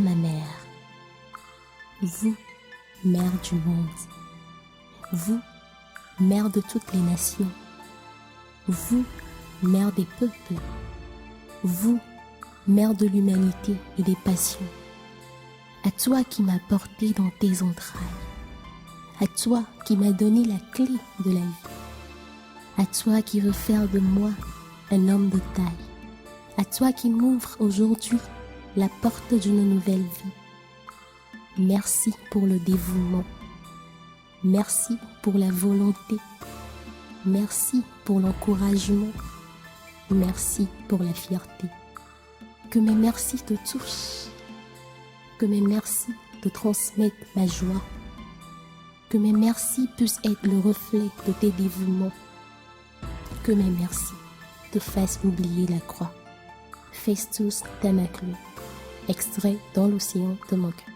ma mère, vous, mère du monde, vous, mère de toutes les nations, vous, mère des peuples, vous, mère de l'humanité et des passions, à toi qui m'as porté dans tes entrailles, à toi qui m'as donné la clé de la vie, à toi qui veux faire de moi un homme de taille, à toi qui m'ouvre aujourd'hui la porte d'une nouvelle vie. Merci pour le dévouement, merci pour la volonté, merci pour l'encouragement, merci pour la fierté. Que mes merci te touchent, que mes merci te transmettent ma joie, que mes merci puissent être le reflet de tes dévouements, que mes merci te fassent oublier la croix. Festus Damaclus, extrait dans l'océan de mon cœur.